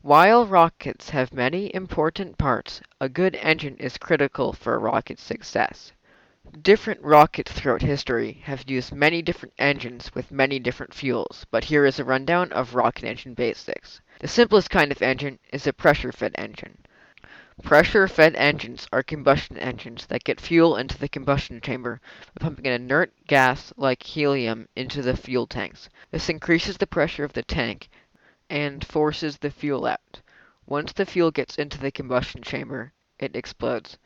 While rockets have many important parts, a good engine is critical for a rocket's success. Different rockets throughout history have used many different engines with many different fuels, but here is a rundown of rocket engine basics. The simplest kind of engine is a pressure-fed engine. Pressure-fed engines are combustion engines that get fuel into the combustion chamber by pumping an inert gas like helium into the fuel tanks. This increases the pressure of the tank and forces the fuel out. Once the fuel gets into the combustion chamber, it explodes.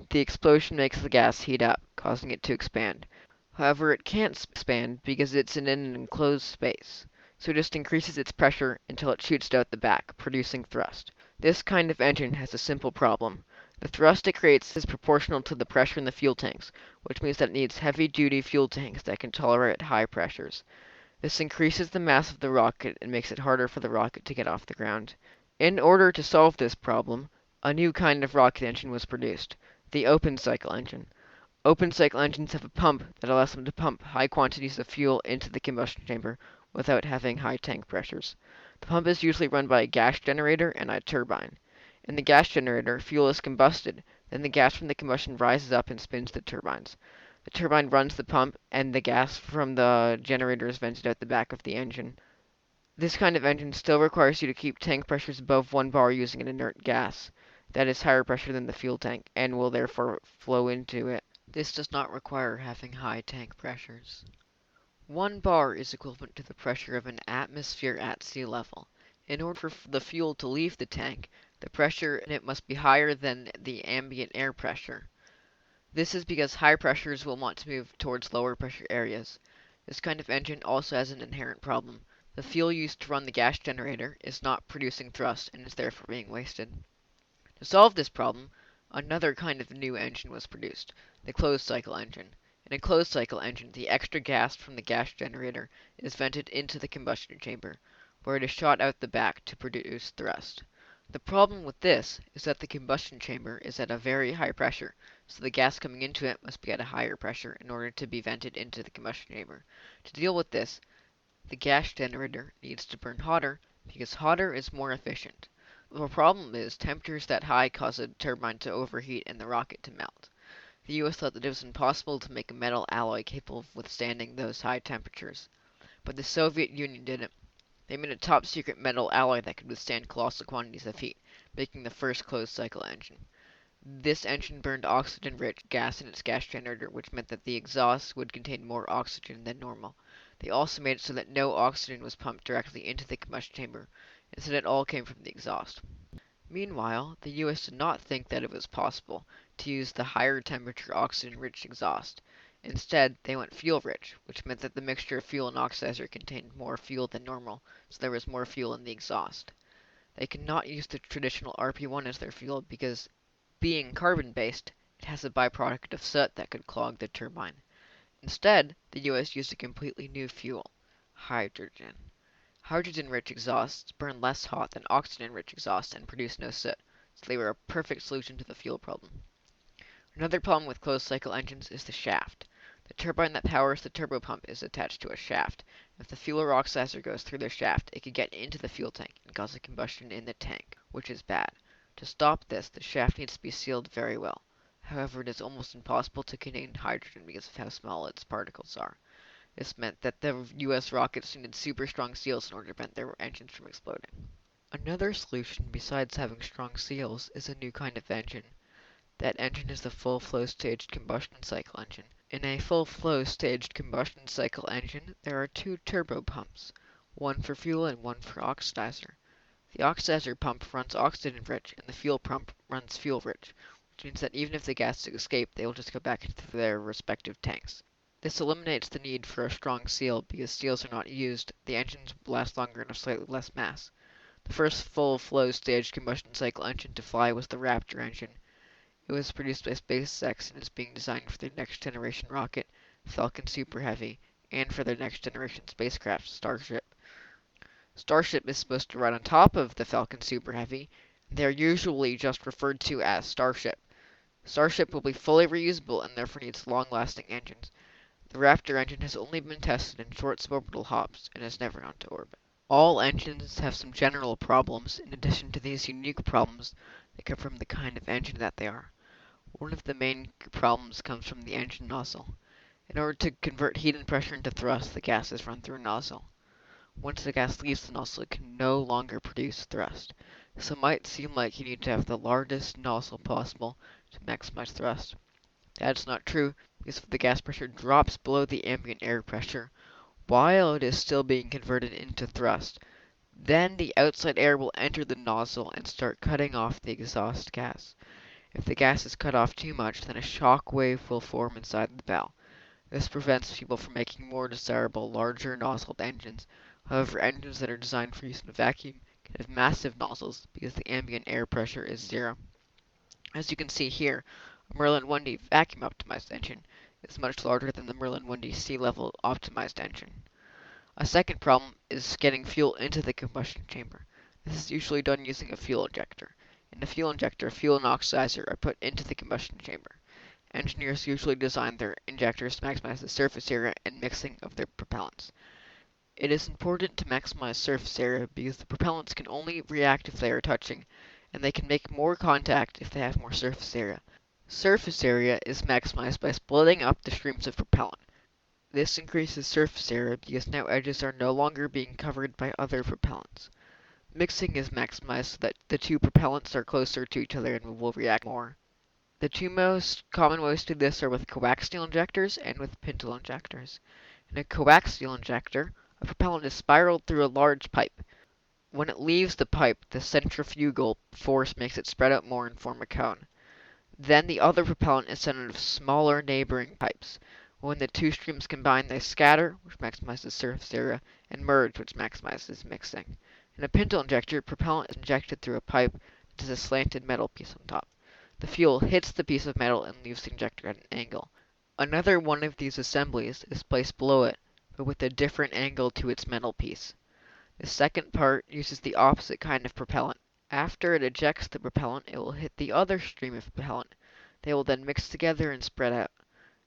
The explosion makes the gas heat up, causing it to expand. However, it can't expand because it's in an enclosed space, so it just increases its pressure until it shoots out the back, producing thrust. This kind of engine has a simple problem. The thrust it creates is proportional to the pressure in the fuel tanks, which means that it needs heavy-duty fuel tanks that can tolerate high pressures. This increases the mass of the rocket and makes it harder for the rocket to get off the ground. In order to solve this problem, a new kind of rocket engine was produced, the open cycle engine. Open cycle engines have a pump that allows them to pump high quantities of fuel into the combustion chamber without having high tank pressures. The pump is usually run by a gas generator and a turbine. In the gas generator, fuel is combusted, then the gas from the combustion rises up and spins the turbines. The turbine runs the pump, and the gas from the generator is vented out the back of the engine. This kind of engine still requires you to keep tank pressures above 1 bar using an inert gas that is higher pressure than the fuel tank and will therefore flow into it. This does not require having high tank pressures. 1 bar is equivalent to the pressure of an atmosphere at sea level. In order for the fuel to leave the tank, the pressure in it must be higher than the ambient air pressure. This is because high pressures will want to move towards lower pressure areas. This kind of engine also has an inherent problem. The fuel used to run the gas generator is not producing thrust and is therefore being wasted. To solve this problem, another kind of new engine was produced, the closed cycle engine. In a closed cycle engine, the extra gas from the gas generator is vented into the combustion chamber, where it is shot out the back to produce thrust. The problem with this is that the combustion chamber is at a very high pressure, so the gas coming into it must be at a higher pressure in order to be vented into the combustion chamber. To deal with this, the gas generator needs to burn hotter because hotter is more efficient. The problem is temperatures that high cause a turbine to overheat and the rocket to melt. The US thought that it was impossible to make a metal alloy capable of withstanding those high temperatures. But the Soviet Union did it. They made a top secret metal alloy that could withstand colossal quantities of heat, making the first closed cycle engine. This engine burned oxygen-rich gas in its gas generator, which meant that the exhaust would contain more oxygen than normal. They also made it so that no oxygen was pumped directly into the combustion chamber. Instead, it all came from the exhaust. Meanwhile, the US did not think that it was possible to use the higher temperature oxygen-rich exhaust. Instead, they went fuel-rich, which meant that the mixture of fuel and oxidizer contained more fuel than normal, so there was more fuel in the exhaust. They could not use the traditional RP-1 as their fuel because, being carbon-based, it has a byproduct of soot that could clog the turbine. Instead, the US used a completely new fuel, hydrogen. Hydrogen-rich exhausts burn less hot than oxygen-rich exhausts and produce no soot, so they were a perfect solution to the fuel problem. Another problem with closed-cycle engines is the shaft. The turbine that powers the turbopump is attached to a shaft. If the fuel or oxidizer goes through the shaft, it could get into the fuel tank and cause a combustion in the tank, which is bad. To stop this, the shaft needs to be sealed very well. However, it is almost impossible to contain hydrogen because of how small its particles are. This meant that the US rockets needed super strong seals in order to prevent their engines from exploding. Another solution besides having strong seals is a new kind of engine. That engine is the full flow staged combustion cycle engine. In a full flow staged combustion cycle engine, there are two turbopumps, one for fuel and one for oxidizer. The oxidizer pump runs oxygen-rich and the fuel pump runs fuel-rich, which means that even if the gases escape, they will just go back into their respective tanks. This eliminates the need for a strong seal because seals are not used. The engines last longer and have slightly less mass. The first full flow staged combustion cycle engine to fly was the Raptor engine. It was produced by SpaceX and is being designed for their next generation rocket, Falcon Super Heavy, and for their next generation spacecraft, Starship. Starship is supposed to ride on top of the Falcon Super Heavy. They're usually just referred to as Starship. Starship will be fully reusable and therefore needs long-lasting engines. The Raptor engine has only been tested in short suborbital hops and has never gone to orbit. All engines have some general problems in addition to these unique problems that come from the kind of engine that they are. One of the main problems comes from the engine nozzle. In order to convert heat and pressure into thrust, the gas is run through a nozzle. Once the gas leaves the nozzle, it can no longer produce thrust. So it might seem like you need to have the largest nozzle possible to maximize thrust. That's not true, because if the gas pressure drops below the ambient air pressure while it is still being converted into thrust, then the outside air will enter the nozzle and start cutting off the exhaust gas. If the gas is cut off too much, then a shock wave will form inside the valve. This prevents people from making more desirable, larger nozzled engines. However, engines that are designed for use in a vacuum can have massive nozzles because the ambient air pressure is zero. As you can see here, a Merlin 1D vacuum optimized engine is much larger than the Merlin 1D sea level optimized engine. A second problem is getting fuel into the combustion chamber. This is usually done using a fuel injector. In a fuel injector, fuel and oxidizer are put into the combustion chamber. Engineers usually design their injectors to maximize the surface area and mixing of their propellants. It is important to maximize surface area because the propellants can only react if they are touching, and they can make more contact if they have more surface area. Surface area is maximized by splitting up the streams of propellant. This increases surface area because now edges are no longer being covered by other propellants. Mixing is maximized so that the two propellants are closer to each other and will react more. The two most common ways to do this are with coaxial injectors and with pintle injectors. In a coaxial injector, a propellant is spiraled through a large pipe. When it leaves the pipe, the centrifugal force makes it spread out more and form a cone. Then the other propellant is sent out of smaller neighboring pipes. When the two streams combine, they scatter, which maximizes surface area, and merge, which maximizes mixing. In a pintle injector, propellant is injected through a pipe that has a slanted metal piece on top. The fuel hits the piece of metal and leaves the injector at an angle. Another one of these assemblies is placed below it, but with a different angle to its metal piece. The second part uses the opposite kind of propellant. After it ejects the propellant, it will hit the other stream of propellant. They will then mix together and spread out.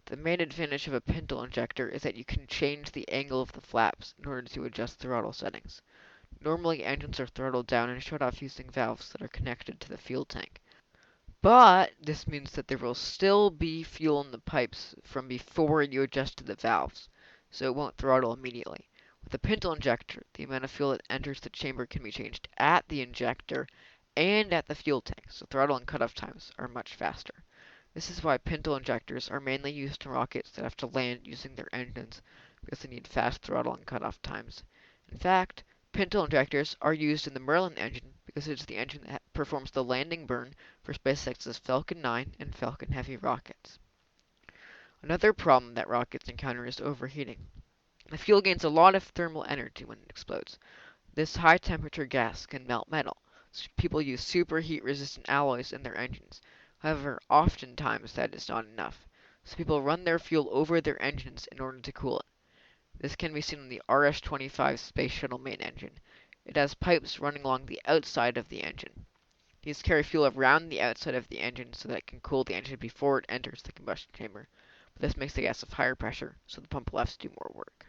The main advantage of a pintle injector is that you can change the angle of the flaps in order to adjust throttle settings. Normally, engines are throttled down and shut off using valves that are connected to the fuel tank. But this means that there will still be fuel in the pipes from before you adjusted the valves, so it won't throttle immediately. With a pintle injector, the amount of fuel that enters the chamber can be changed at the injector and at the fuel tank, so throttle and cutoff times are much faster. This is why pintle injectors are mainly used in rockets that have to land using their engines, because they need fast throttle and cutoff times. In fact, pintle injectors are used in the Merlin engine because it is the engine that performs the landing burn for SpaceX's Falcon 9 and Falcon Heavy rockets. Another problem that rockets encounter is overheating. The fuel gains a lot of thermal energy when it explodes. This high temperature gas can melt metal, so people use superheat resistant alloys in their engines. However, oftentimes that is not enough, so people run their fuel over their engines in order to cool it. This can be seen on the RS-25 Space Shuttle main engine. It has pipes running along the outside of the engine. These carry fuel around the outside of the engine so that it can cool the engine before it enters the combustion chamber. But this makes the gas of higher pressure, so the pump will have to do more work.